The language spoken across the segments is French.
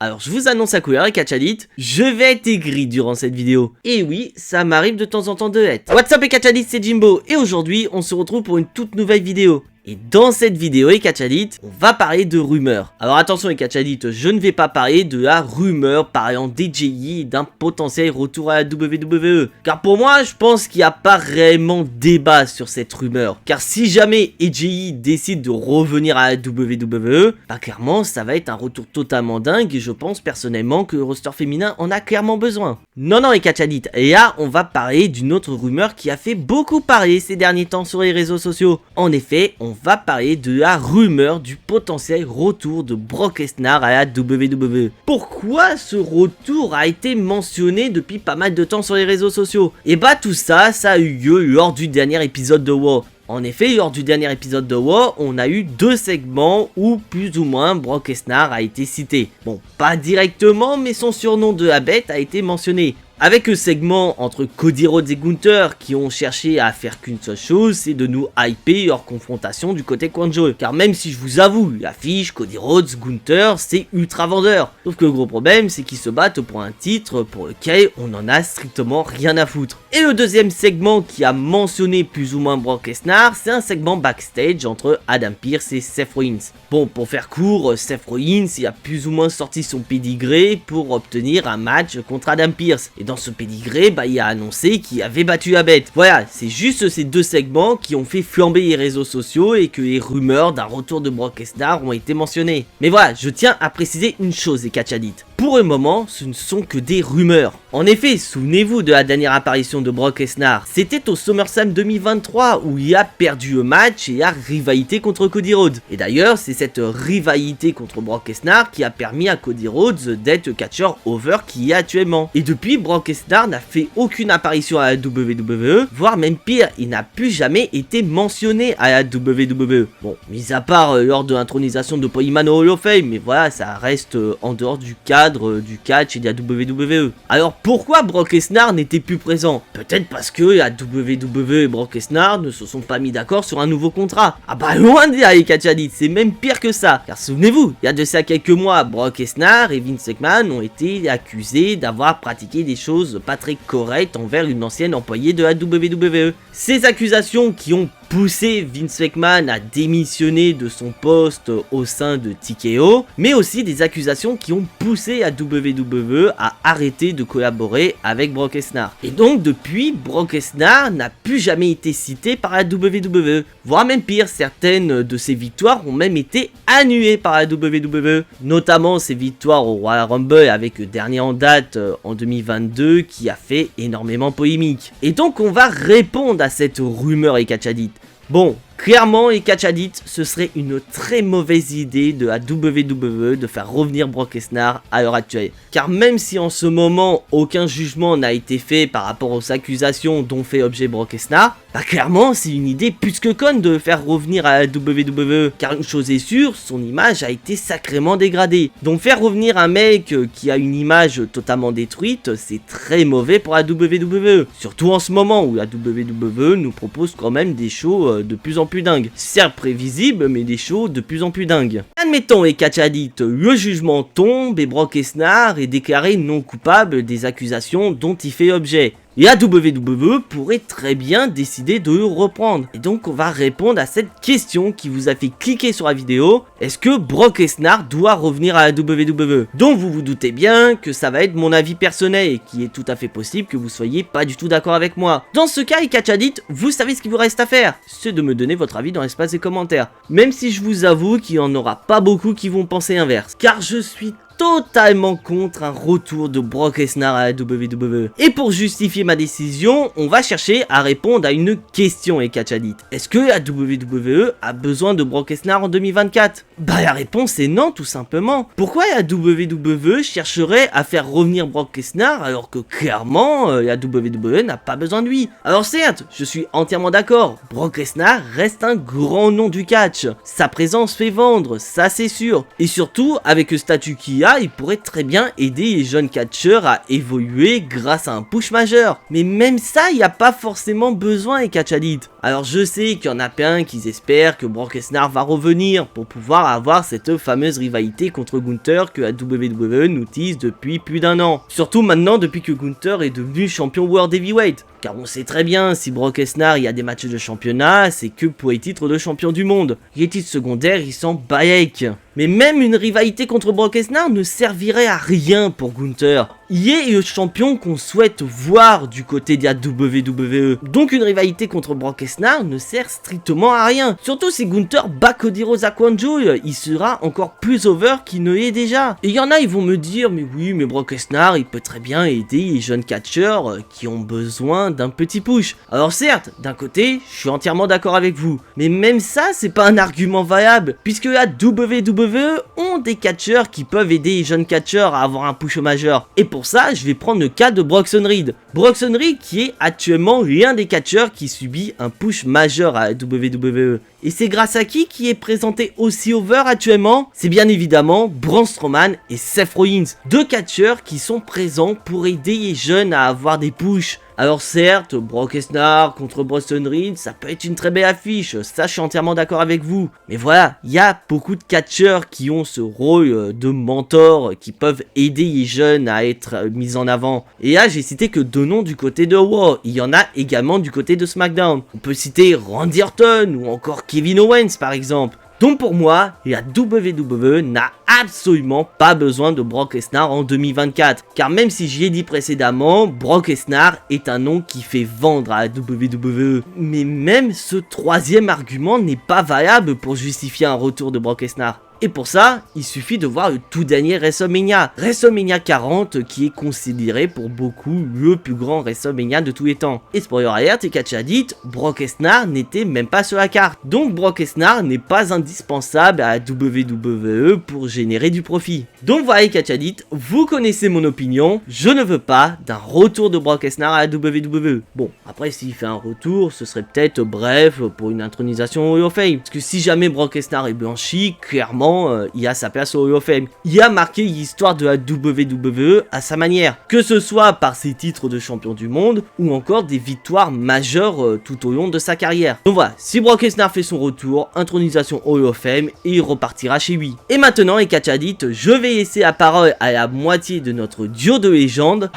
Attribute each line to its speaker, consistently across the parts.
Speaker 1: Alors je vous annonce à couleur et Catchadit, je vais être aigri durant cette vidéo. Et oui, ça m'arrive de temps en temps de être. What's up et Catchadit, c'est Jimbo, et aujourd'hui on se retrouve pour une toute nouvelle vidéo. Et dans cette vidéo, Ekachadit, on va parler de rumeurs. Alors attention Ekachadit, je ne vais pas parler de la rumeur parlant d'AJI et d'un potentiel retour à la WWE. Car pour moi, je pense qu'il n'y a pas réellement débat sur cette rumeur. Car si jamais AJI décide de revenir à la WWE, bah clairement ça va être un retour totalement dingue et je pense personnellement que le roster féminin en a clairement besoin. Non Ekachadit, et là on va parler d'une autre rumeur qui a fait beaucoup parler ces derniers temps sur les réseaux sociaux. En effet, on va parler de la rumeur du potentiel retour de Brock Lesnar à la WWE. Pourquoi ce retour a été mentionné depuis pas mal de temps sur les réseaux sociaux? Et bah tout ça a eu lieu lors du dernier épisode de Raw. En effet, lors du dernier épisode de Raw, on a eu deux segments où plus ou moins Brock Lesnar a été cité. Bon, pas directement, mais son surnom de la bête a été mentionné. Avec le segment entre Cody Rhodes et Gunther qui ont cherché à faire qu'une seule chose, c'est de nous hyper leur confrontation du côté Quanjo. Car même si je vous avoue, l'affiche Cody Rhodes, Gunther, c'est ultra vendeur. Sauf que le gros problème, c'est qu'ils se battent pour un titre pour lequel on en a strictement rien à foutre. Et le deuxième segment qui a mentionné plus ou moins Brock Lesnar, c'est un segment backstage entre Adam Pearce et Seth Rollins. Bon, pour faire court, Seth Rollins il a plus ou moins sorti son pédigré pour obtenir un match contre Adam Pearce. Et dans ce pédigré, bah, il a annoncé qu'il avait battu la bête. Voilà, c'est juste ces deux segments qui ont fait flamber les réseaux sociaux et que les rumeurs d'un retour de Brock Lesnar ont été mentionnées. Mais voilà, je tiens à préciser une chose, Ekachadit. Pour le moment, ce ne sont que des rumeurs. En effet, souvenez-vous de la dernière apparition de Brock Lesnar. C'était au SummerSlam 2023 où il a perdu le match et a rivalité contre Cody Rhodes. Et d'ailleurs, c'est cette rivalité contre Brock Lesnar qui a permis à Cody Rhodes d'être le catcheur over qu'il est actuellement. Et depuis, Brock Lesnar n'a fait aucune apparition à la WWE, voire même pire, il n'a plus jamais été mentionné à la WWE. Bon, mis à part lors de l'intronisation de Paul Heyman au Hall of Fame, mais voilà, ça reste en dehors du cadre du catch et de la WWE. Alors pourquoi Brock Lesnar n'était plus présent? Peut-être parce que la WWE et Brock Lesnar ne se sont pas mis d'accord sur un nouveau contrat. Ah bah loin de là les Catchadit, c'est même pire que ça. Car souvenez-vous, il y a de ça quelques mois, Brock Lesnar et Vince McMahon ont été accusés d'avoir pratiqué des choses pas très correctes envers une ancienne employée de la WWE. Ces accusations qui ont poussé Vince McMahon à démissionner de son poste au sein de TKO, mais aussi des accusations qui ont poussé la WWE à arrêter de collaborer avec Brock Lesnar. Et donc depuis, Brock Lesnar n'a plus jamais été cité par la WWE, voire même pire, certaines de ses victoires ont même été annulées par la WWE, notamment ses victoires au Royal Rumble avec le dernier en date en 2022 qui a fait énormément polémique. Et donc on va répondre à cette rumeur Ekachadit. Bon, clairement, Ekachadit, ce serait une très mauvaise idée de la WWE de faire revenir Brock Lesnar à l'heure actuelle. Car même si en ce moment, aucun jugement n'a été fait par rapport aux accusations dont fait objet Brock Lesnar, bah clairement, c'est une idée plus que conne de le faire revenir à la WWE. Car une chose est sûre, son image a été sacrément dégradée. Donc faire revenir un mec qui a une image totalement détruite, c'est très mauvais pour la WWE. Surtout en ce moment où la WWE nous propose quand même des shows de plus en plus dingues. Certes prévisibles, mais des shows de plus en plus dingues. Admettons Ekachadit, le jugement tombe et Brock Lesnar est déclaré non coupable des accusations dont il fait objet. Et la WWE pourrait très bien décider de le reprendre. Et donc on va répondre à cette question qui vous a fait cliquer sur la vidéo. Est-ce que Brock Lesnar doit revenir à la WWE? Donc vous vous doutez bien que ça va être mon avis personnel et qu'il est tout à fait possible que vous soyez pas du tout d'accord avec moi. Dans ce cas, Ekachadit, vous savez ce qu'il vous reste à faire. C'est de me donner votre avis dans l'espace des commentaires. Même si je vous avoue qu'il n'y en aura pas beaucoup qui vont penser l'inverse. Car je suis totalement contre un retour de Brock Lesnar à la WWE. Et pour justifier ma décision, on va chercher à répondre à une question Ekachadit. Est-ce que la WWE a besoin de Brock Lesnar en 2024? Bah la réponse est non tout simplement. Pourquoi la WWE chercherait à faire revenir Brock Lesnar alors que clairement la WWE n'a pas besoin de lui? Alors certes, je suis entièrement d'accord, Brock Lesnar reste un grand nom du catch. Sa présence fait vendre, ça c'est sûr. Et surtout avec le statut qu'il a, ça, il pourrait très bien aider les jeunes catcheurs à évoluer grâce à un push majeur. Mais même ça, il n'y a pas forcément besoin les Catch Addict. Alors je sais qu'il y en a plein qui espèrent que Brock Lesnar va revenir pour pouvoir avoir cette fameuse rivalité contre Gunther que la WWE nous tease depuis plus d'1 an. Surtout maintenant depuis que Gunther est devenu champion World Heavyweight. Car on sait très bien, si Brock Lesnar il y a des matchs de championnat, c'est que pour les titres de champion du monde. Les titres secondaires, ils s'en baillent. Mais même une rivalité contre Brock Lesnar ne servirait à rien pour Gunther. Il est le champion qu'on souhaite voir du côté de la WWE. Donc une rivalité contre Brock Lesnar ne sert strictement à rien. Surtout si Gunther bat Cody Rhodes à Crown Jewel, il sera encore plus over qu'il ne l'est déjà. Et il y en a, ils vont me dire, mais oui, mais Brock Lesnar, il peut très bien aider les jeunes catcheurs qui ont besoin d'un petit push. Alors certes, d'un côté, je suis entièrement d'accord avec vous. Mais même ça, c'est pas un argument valable. Puisque la WWE ont des catcheurs qui peuvent aider les jeunes catcheurs à avoir un push majeur. Et pour ça, je vais prendre le cas de Bronson Reed. Bronson Reed qui est actuellement l'un des catcheurs qui subit un push majeur à la WWE. Et c'est grâce à qui est présenté aussi over actuellement? C'est bien évidemment Braun Strowman et Seth Rollins. Deux catcheurs qui sont présents pour aider les jeunes à avoir des pushs. Alors certes, Brock Lesnar contre Bronson Reed, ça peut être une très belle affiche, ça je suis entièrement d'accord avec vous. Mais voilà, il y a beaucoup de catcheurs qui ont ce rôle de mentor, qui peuvent aider les jeunes à être mis en avant. Et là, j'ai cité que deux noms du côté de Raw, il y en a également du côté de SmackDown. On peut citer Randy Orton ou encore Kevin Owens par exemple. Donc pour moi, la WWE n'a absolument pas besoin de Brock Lesnar en 2024. Car même si j'y ai dit précédemment, Brock Lesnar est un nom qui fait vendre à la WWE. Mais même ce troisième argument n'est pas valable pour justifier un retour de Brock Lesnar. Et pour ça, il suffit de voir le tout dernier WrestleMania. WrestleMania 40 qui est considéré pour beaucoup le plus grand WrestleMania de tous les temps. Et spoiler alert et Catch Addict, Brock Lesnar n'était même pas sur la carte. Donc Brock Lesnar n'est pas indispensable à la WWE pour générer du profit. Donc voilà Catch Addict, vous connaissez mon opinion, je ne veux pas d'un retour de Brock Lesnar à la WWE. Bon, après s'il fait un retour, ce serait peut-être bref pour une intronisation au Hall of Fame. Parce que si jamais Brock Lesnar est blanchi, clairement il a sa place au Hall of Fame. Il a marqué l'histoire de la WWE à sa manière, que ce soit par ses titres de champion du monde ou encore des victoires majeures tout au long de sa carrière. Donc voilà, si Brock Lesnar fait son retour, intronisation au Hall of Fame et il repartira chez lui. Et maintenant les Catch Addict, je vais laisser la parole à la moitié de notre duo de légende.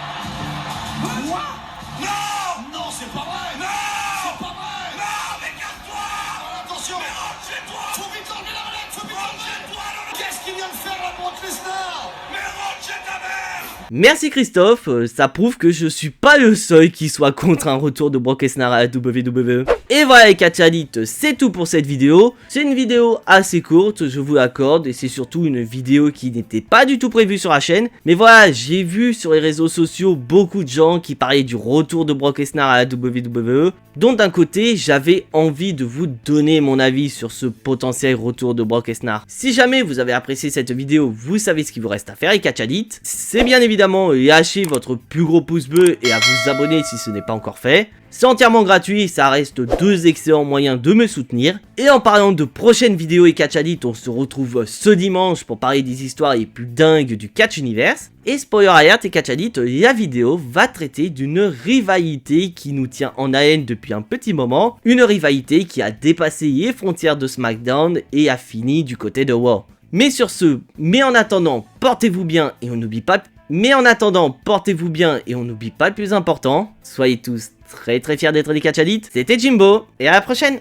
Speaker 1: Merci Christophe, ça prouve que je suis pas le seul qui soit contre un retour de Brock Lesnar à la WWE. Et voilà les Catch Addict, c'est tout pour cette vidéo. C'est une vidéo assez courte, je vous l'accorde, et c'est surtout une vidéo qui n'était pas du tout prévue sur la chaîne. Mais voilà, j'ai vu sur les réseaux sociaux beaucoup de gens qui parlaient du retour de Brock Lesnar à la WWE. Donc d'un côté, j'avais envie de vous donner mon avis sur ce potentiel retour de Brock Lesnar. Si jamais vous avez apprécié cette vidéo, vous savez ce qu'il vous reste à faire les Catch Addict. C'est bien évidemment lâcher votre plus gros pouce bleu et à vous abonner si ce n'est pas encore fait. C'est entièrement gratuit, ça reste deux excellents moyens de me soutenir. Et en parlant de prochaines vidéos et Catch Addict, on se retrouve ce dimanche pour parler des histoires les plus dingues du Catch Universe. Et spoiler alert et Catch Addict, la vidéo va traiter d'une rivalité qui nous tient en haleine depuis un petit moment. Une rivalité qui a dépassé les frontières de SmackDown et a fini du côté de Raw. Mais sur ce, en attendant, portez-vous bien et on n'oublie pas... portez-vous bien et on n'oublie pas le plus important. Soyez tous très fiers d'être des Catch Addict. C'était Jimbo et à la prochaine.